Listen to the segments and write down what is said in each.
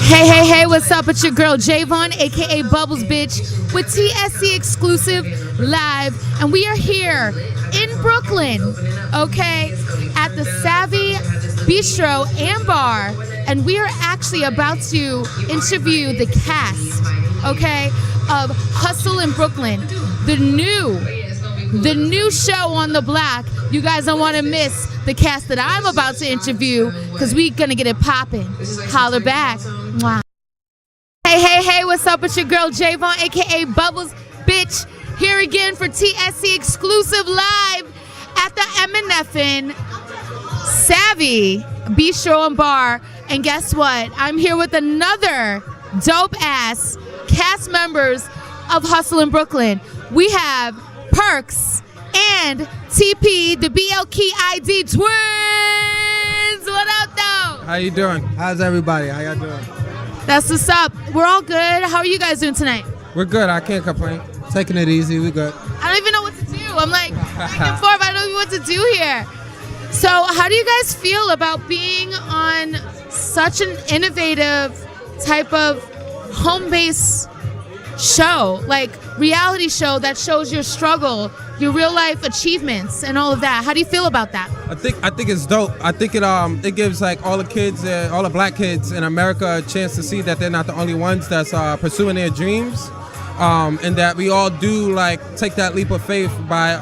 Hey, what's up? It's your girl Javon, aka Bubbles Bitch, with TSE Exclusive Live, and we are here in Brooklyn, okay, at the Savvy Bistro and Bar, and we are actually about to interview the cast, okay, of Hustle in Brooklyn, the new show on the block. You guys don't want to miss the cast that I'm about to interview, because we gonna get it poppin'. Holler back. Mwah. Hey, what's up? It's your girl Javon, aka Bubbles Bitch, here again for TSE Exclusive Live at the M&F Savvy Bistro and Bar. And guess what? I'm here with another dope ass cast members of Hustle in Brooklyn. We have Perks and TP, the BLK ID Twins. What up, though? How you doing? How's everybody? How y'all doing? That's what's up. We're all good. How are you guys doing tonight? We're good. I can't complain. Taking it easy. We good. I don't even know what to do. I'm like back and forth. I don't even know what to do here. So how do you guys feel about being on such an innovative type of home-based show, like reality show that shows your struggle, your real life achievements, and all of that? How do you feel about that? I think it's dope. I think it gives like all the kids, all the black kids in America a chance to see that they're not the only ones that's pursuing their dreams, and that we all do like take that leap of faith by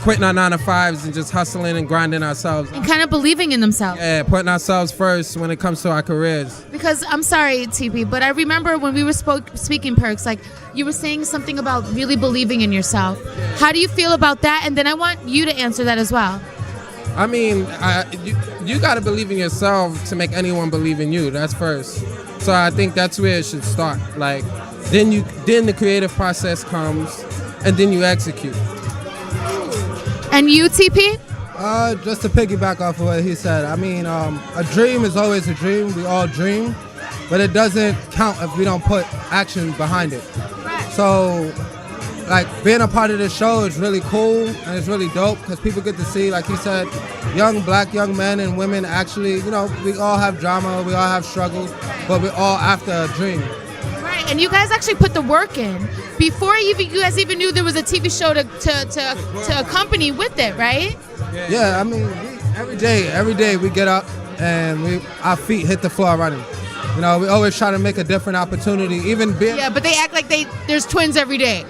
quitting our 9-to-5s and just hustling and grinding ourselves. And kind of believing in themselves. Yeah, putting ourselves first when it comes to our careers. Because I'm sorry, TP, but I remember when we were speaking, Perks, like you were saying something about really believing in yourself. How do you feel about that? And then I want you to answer that as well. I mean, you got to believe in yourself to make anyone believe in you. That's first. So I think that's where it should start. Like, then the creative process comes, and then you execute. And you, TP? Just to piggyback off of what he said, I mean, a dream is always a dream. We all dream, but it doesn't count if we don't put action behind it. So, like, being a part of this show is really cool and it's really dope because people get to see, like he said, young men and women actually, you know, we all have drama, we all have struggles, but we're all after a dream. Right, and you guys actually put the work in before you guys even knew there was a TV show to accompany with it, right? Yeah, I mean, every day we get up and our feet hit the floor running. You know, we always try to make a different opportunity, even being... Yeah, but they act like there's twins every day.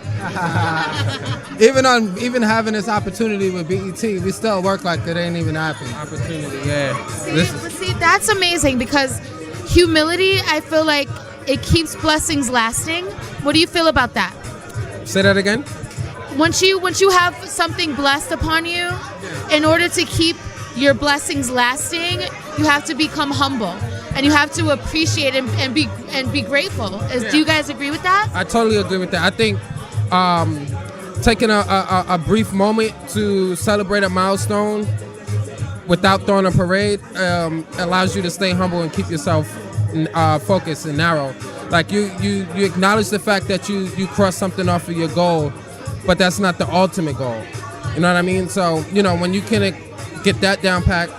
even having this opportunity with BET, we still work like it ain't even happened. Opportunity, yeah. See, that's amazing because humility, I feel like it keeps blessings lasting. What do you feel about that? Say that again? Once you have something blessed upon you, in order to keep your blessings lasting, you have to become humble. And you have to appreciate and be grateful. Do you guys agree with that? I totally agree with that. I think taking a brief moment to celebrate a milestone without throwing a parade allows you to stay humble and keep yourself focused and narrow. Like you acknowledge the fact that you crossed something off of your goal, but that's not the ultimate goal. You know what I mean? So, you know, when you can get that down pat,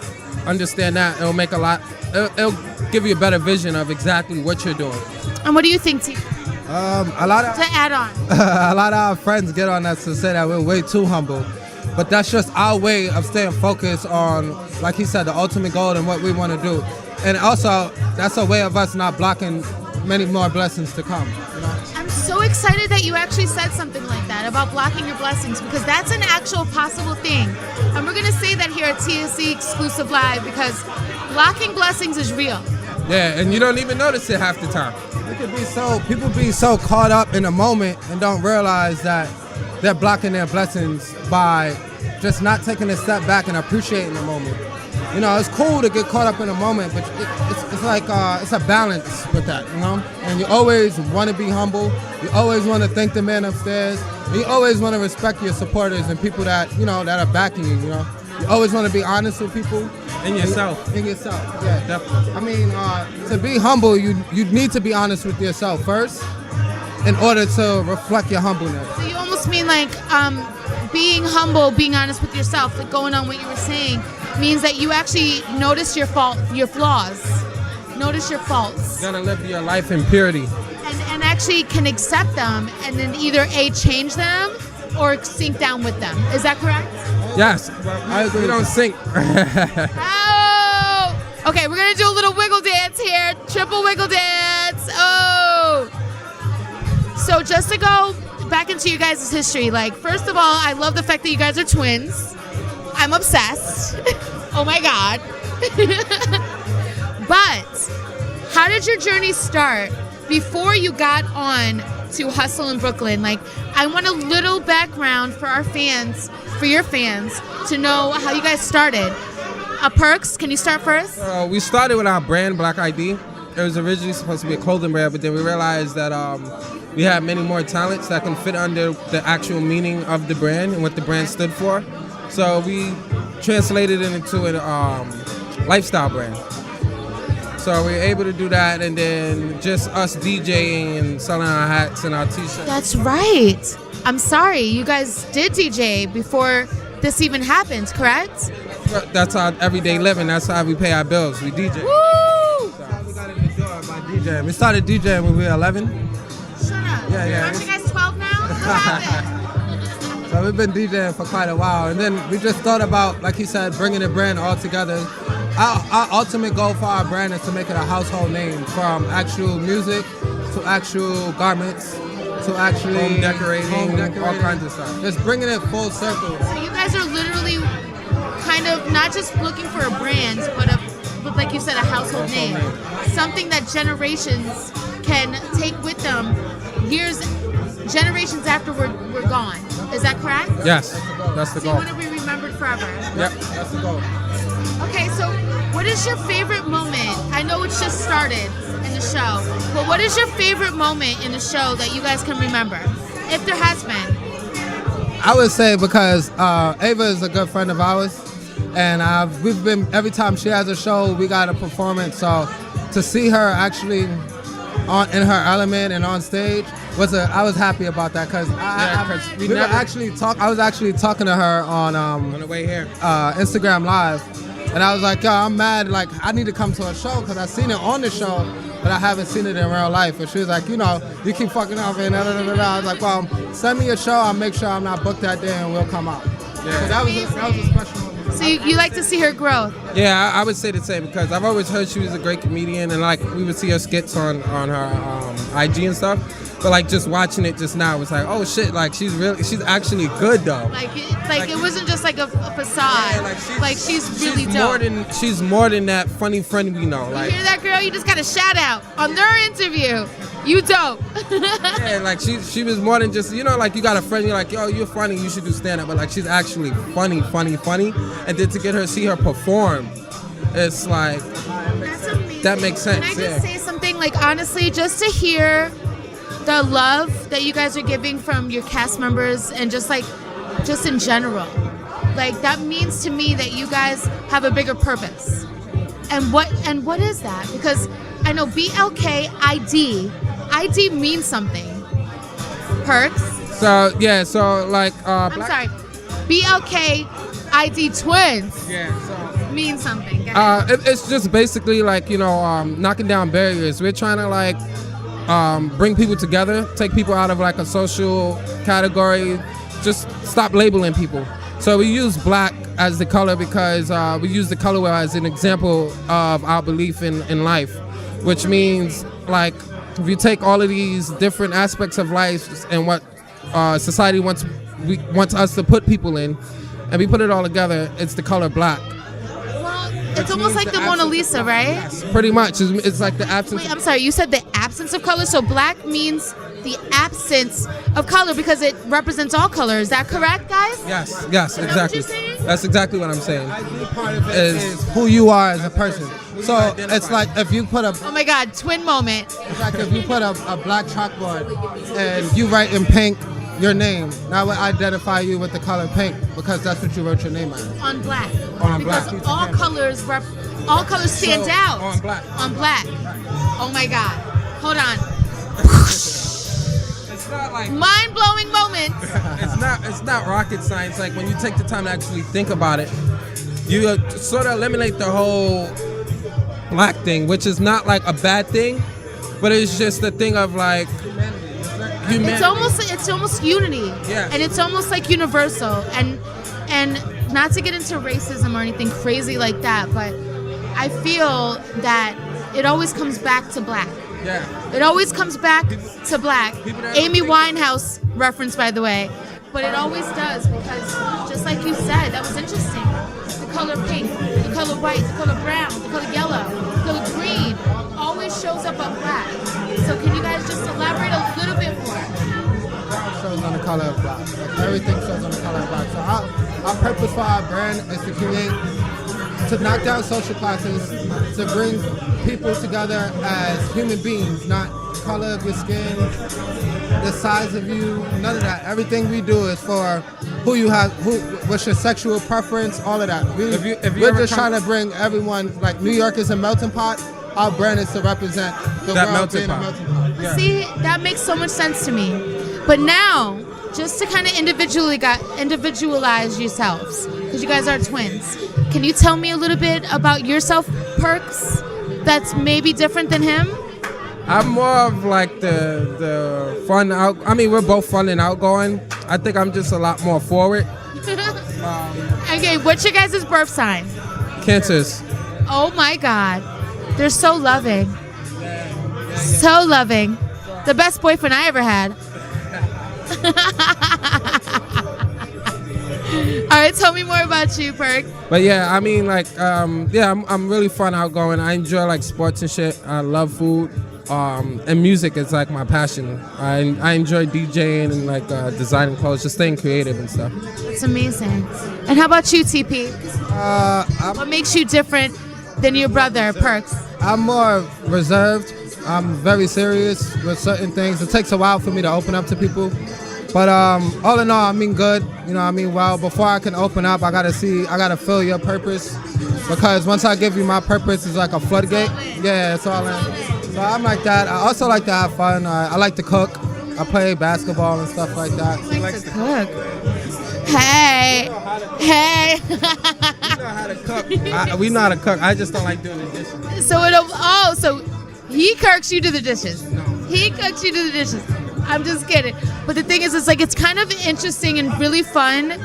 understand that, it'll make it'll give you a better vision of exactly what you're doing. And what do you think, T? A lot of to add on. A lot of our friends get on us to say that we're way too humble, but that's just our way of staying focused on, like he said, the ultimate goal and what we want to do. And also, that's a way of us not blocking many more blessings to come. You know? I'm so excited that you actually said something like that about blocking your blessings, because that's an actual possible thing. And we're going to say that here at TSE Exclusive Live, because blocking blessings is real. Yeah, and you don't even notice it half the time. People be so caught up in the moment and don't realize that they're blocking their blessings by just not taking a step back and appreciating the moment. You know, it's cool to get caught up in a moment, but it's like it's a balance with that, you know? And you always want to be humble. You always want to thank the man upstairs. And you always want to respect your supporters and people that, you know, that are backing you, you know? You always want to be honest with people. And yourself. In yourself, yeah. Definitely. I mean, to be humble, you need to be honest with yourself first in order to reflect your humbleness. So you almost mean like being humble, being honest with yourself, like going on what you were saying, means that you actually notice your flaws. notice your faults, You're gonna live your life in purity. and actually can accept them, and then either change them or sink down with them. Is that correct? Yes, I agree. we don't sink. Oh! Okay, we're gonna do a little wiggle dance here. Triple wiggle dance. Oh! So just to go back into you guys' history, like, first of all, I love the fact that you guys are twins. I'm obsessed. Oh my God. But how did your journey start before you got on to Hustle in Brooklyn? Like, I want a little background for our fans, for your fans, to know how you guys started. Perks, can you start first? We started with our brand, Black ID. It was originally supposed to be a clothing brand, but then we realized that we had many more talents that can fit under the actual meaning of the brand and what the brand stood for. So we translated it into a lifestyle brand. So we were able to do that, and then just us DJing and selling our hats and our t-shirts. That's right. I'm sorry, you guys did DJ before this even happened, correct? That's our everyday living. That's how we pay our bills. We DJ. Woo! We got in the door by DJing. We started DJing when we were 11. Shut up. Yeah. Aren't you guys 12 now? What happened? So we've been DJing for quite a while. And then we just thought about, like he said, bringing the brand all together. Our ultimate goal for our brand is to make it a household name, from actual music to actual garments to actually Home decorating, all kinds of stuff. Just bringing it full circle. So you guys are literally kind of not just looking for a brand, but like you said, a household name. Something that generations can take with them generations after we're gone. Is that correct? Yes, that's the So you goal. want to be remembered forever. Yep. That's the goal. Okay, so what is your favorite moment? I know it's just started in the show, but what is your favorite moment in the show that you guys can remember, if there has been? I would say because Ava is a good friend of ours, and we've been, every time she has a show, we got a performance. So to see her actually in her element and on stage I was happy about that, because I was actually talking to her on the way here. Instagram Live, and I was like, yo, I'm mad, like I need to come to a show because I seen it on the show, but I haven't seen it in real life. And she was like, you keep fucking up and da, da, da, da. I was like, well, send me a show, I'll make sure I'm not booked that day and we'll come out. Yeah. So that was a special moment. So you like to see her growth? Yeah, I would say the same, because I've always heard she was a great comedian, and like we would see her skits on her IG and stuff. But like just watching it just now, it was like, oh shit, like she's actually good though. Like it wasn't just like a facade. Yeah, she's really dope. She's more than that funny friend we know. You Like, hear that, girl? You just got a shout out on their interview. You dope. yeah, like she was more than just, like you got a friend, you're like, yo, you're funny, you should do stand up. But like she's actually funny. And then to see her perform, it's like, That's amazing. that makes sense. Can I just say something? Like, honestly, just to hear the love that you guys are giving from your cast members and just in general, like that means to me that you guys have a bigger purpose. And what is that? Because I know BLK ID means something. Perks. So yeah, so like I'm sorry. BLK ID Twins Yeah, so means something. Go ahead. it's just basically like knocking down barriers. We're trying to like bring people together, take people out of like a social category, just stop labeling people. So we use black as the color because we use the color as an example of our belief in life, which means like if you take all of these different aspects of life and what society wants us to put people in, and we put it all together, it's the color black. Well, it's almost like the Mona Lisa, right? Yes, pretty much. It's like the absence. Wait, I'm sorry. You said the absence of color, so black means the absence of color because it represents all color. Is that correct, guys? Yes, Is that what exactly. you're saying? That's exactly what I'm saying. Part of it is who you are as a person. So it's like if you put Oh my God, twin moment. a black chalkboard and you write in pink your name, that would identify you with the color pink because that's what you wrote your name on. On black. On black. Because all colors stand out. On black. On black. Oh my God. Hold on. It's not like Mind-blowing moment. it's not rocket science. Like when you take the time to actually think about it, you sort of eliminate the whole black thing, which is not like a bad thing, but it's just a thing of like humanity. It's almost unity. Yeah. And it's almost like universal. And not to get into racism or anything crazy like that, but I feel that it always comes back to black. Yeah. It always comes back to black. that Amy think- Winehouse reference, by the way. But it always does, because just like you said, that was interesting. The color pink, the color white, the color brown, the color yellow, the color green always shows up on black. So can you guys just elaborate a little bit more? Shows on the color of black. Like, everything shows on the color of black. So our purpose for our brand is to knock down social classes, to bring people together as human beings, not color of your skin, the size of you, none of that. Everything we do is for who you have, what's your sexual preference, all of that. We're just trying to bring everyone, like New York is a melting pot. Our brand is to represent the That world melting being a pot. melting pot. Yeah. See, that makes so much sense to me. But now, just to kind of individualize yourselves, because you guys are twins, can you tell me a little bit about yourself, Perks, that's maybe different than him? I'm more of like the fun out. I mean, we're both fun and outgoing. I think I'm just a lot more forward. Okay, what's your guys' birth sign? Cancers. Oh my God. They're so loving. So loving. The best boyfriend I ever had. All right, tell me more about you, Perk. But yeah, I mean, like, I'm really fun, outgoing. I enjoy like sports and shit. I love food, and music is like my passion. I enjoy DJing and like designing clothes, just staying creative and stuff. That's amazing. And how about you, TP? What makes you different than your brother, Perks? I'm more reserved. I'm very serious with certain things. It takes a while for me to open up to people. But all in all, I mean good. You know, I mean well. Before I can open up, I gotta feel your purpose. Because once I give you my purpose, it's like a floodgate. Yeah, it's all in. So I'm like that. I also like to have fun. I like to cook. I play basketball and stuff like that. I like to cook. Hey. We know how to cook. We know how to cook. I just don't like doing the dishes. So he cooks, you do the dishes. No. He cooks, you do the dishes. I'm just kidding. But the thing is, it's kind of interesting and really fun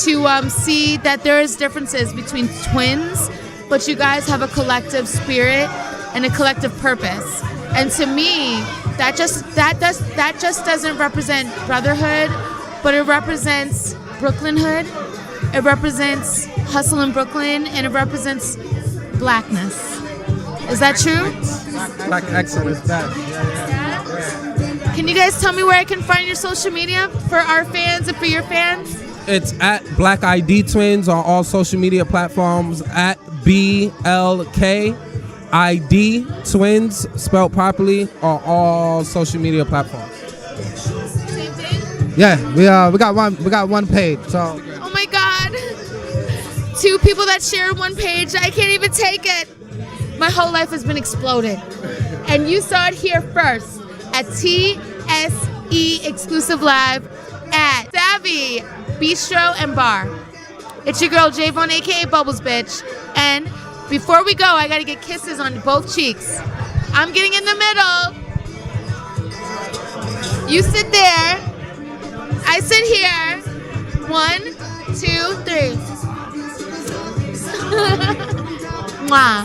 to see that there is differences between twins, but you guys have a collective spirit and a collective purpose. And to me, that just doesn't represent brotherhood, but it represents Brooklynhood. It represents hustle in Brooklyn, and it represents blackness. Is that true? Black excellence. Yeah? Can you guys tell me where I can find your social media for our fans and for your fans? It's at BLK ID Twins on all social media platforms, at BLK ID Twins, spelled properly, on all social media platforms. Same thing? Yeah, we got one page. So Oh my God. 2 people that share one page. I can't even take it. My whole life has been exploded. And you saw it here first at TSE Exclusive Live at Savvy Bistro and Bar. It's your girl, Javon, a.k.a. Bubbles, bitch. And before we go, I got to get kisses on both cheeks. I'm getting in the middle. You sit there. I sit here. 1, 2, 3. Mwah.